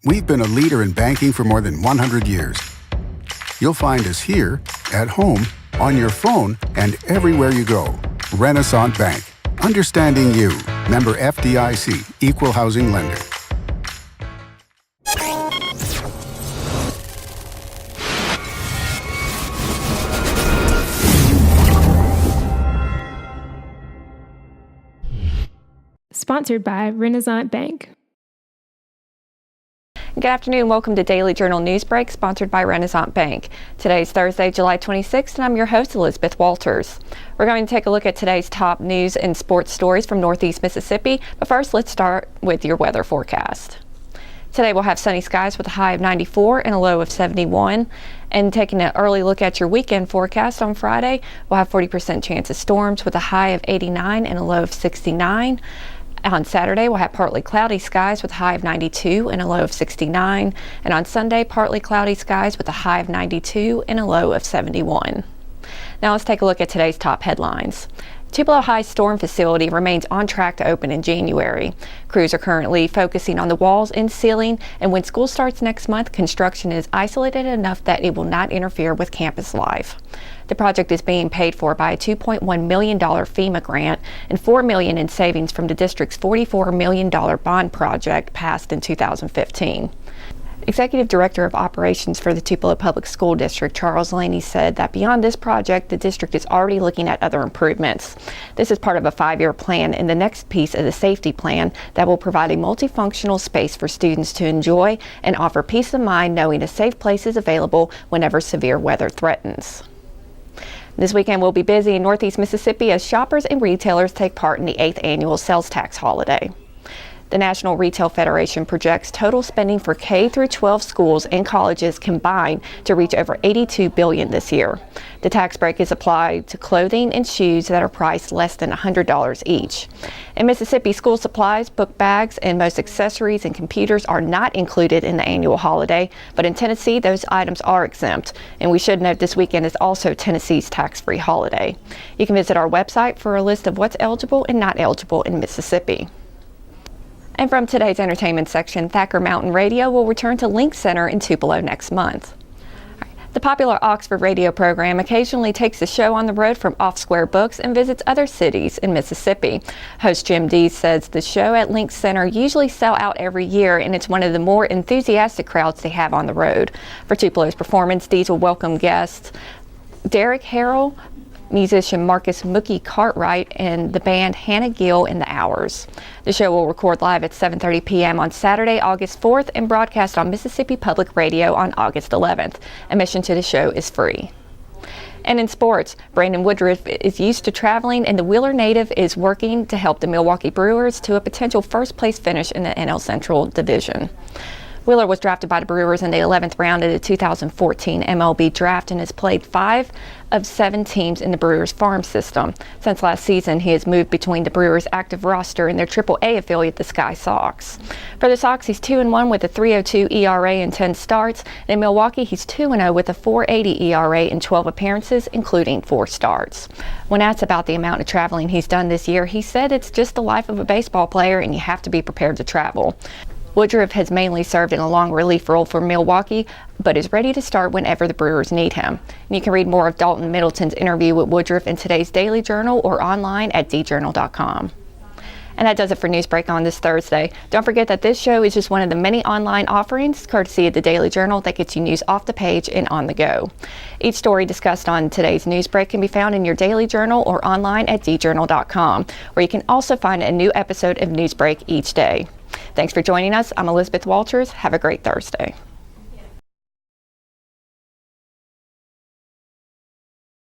We've been a leader in banking for more than 100 years. You'll find us here, at home, on your phone, and everywhere you go. Renaissance Bank. Understanding you. Member FDIC. Equal housing lender. Sponsored by Renaissance Bank. Good afternoon. Welcome to Daily Journal Newsbreak, sponsored by Renaissance Bank. Today's Thursday, July 26th, and I'm your host, Elizabeth Walters. We're going to take a look at today's top news and sports stories from Northeast Mississippi, but first, let's start with your weather forecast. Today, we'll have sunny skies with a high of 94 and a low of 71. And taking an early look at your weekend forecast on Friday, we'll have 40% chance of storms with a high of 89 and a low of 69. On Saturday, we'll have partly cloudy skies with a high of 92 and a low of 69. And on Sunday, partly cloudy skies with a high of 92 and a low of 71. Now let's take a look at today's top headlines. Tupelo High storm facility remains on track to open in January. Crews are currently focusing on the walls and ceiling, and when school starts next month, construction is isolated enough that it will not interfere with campus life. The project is being paid for by a $2.1 million FEMA grant and $4 million in savings from the district's $44 million bond project passed in 2015. Executive Director of Operations for the Tupelo Public School District, Charles Laney, said that beyond this project, the district is already looking at other improvements. This is part of a 5-year plan, and the next piece is a safety plan that will provide a multifunctional space for students to enjoy and offer peace of mind knowing a safe place is available whenever severe weather threatens. This weekend will be busy in Northeast Mississippi as shoppers and retailers take part in the 8th annual sales tax holiday. The National Retail Federation projects total spending for K-12 schools and colleges combined to reach over $82 billion this year. The tax break is applied to clothing and shoes that are priced less than $100 each. In Mississippi, school supplies, book bags, and most accessories and computers are not included in the annual holiday, but in Tennessee, those items are exempt. And we should note this weekend is also Tennessee's tax-free holiday. You can visit our website for a list of what's eligible and not eligible in Mississippi. And from today's entertainment section, Thacker Mountain Radio will return to Link Center in Tupelo next month. The popular Oxford radio program occasionally takes the show on the road from off-square books and visits other cities in Mississippi. Host Jim Dees says the show at Link Center usually sell out every year, and it's one of the more enthusiastic crowds they have on the road. For Tupelo's performance, Dees will welcome guests Derek Harrell, musician Marcus Mookie Cartwright, and the band Hannah Gill in the Hours. The show will record live at 7:30 p.m. on Saturday, August 4th, and broadcast on Mississippi Public Radio on August 11th. Admission to the show is free. And in sports, Brandon Woodruff is used to traveling, and the Wheeler native is working to help the Milwaukee Brewers to a potential first-place finish in the NL Central Division. Wheeler was drafted by the Brewers in the 11th round of the 2014 MLB draft and has played 5 of 7 teams in the Brewers farm system. Since last season, he has moved between the Brewers' active roster and their AAA affiliate, the Sky Sox. For the Sox, he's 2-1 with a 3.02 ERA in 10 starts. And in Milwaukee, he's 2-0 with a 4.80 ERA in 12 appearances, including 4 starts. When asked about the amount of traveling he's done this year, he said it's just the life of a baseball player and you have to be prepared to travel. Woodruff has mainly served in a long relief role for Milwaukee, but is ready to start whenever the Brewers need him. And you can read more of Dalton Middleton's interview with Woodruff in today's Daily Journal or online at djournal.com. And that does it for Newsbreak on this Thursday. Don't forget that this show is just one of the many online offerings, courtesy of the Daily Journal, that gets you news off the page and on the go. Each story discussed on today's Newsbreak can be found in your Daily Journal or online at djournal.com, where you can also find a new episode of Newsbreak each day. Thanks for joining us. I'm Elizabeth Walters. Have a great Thursday.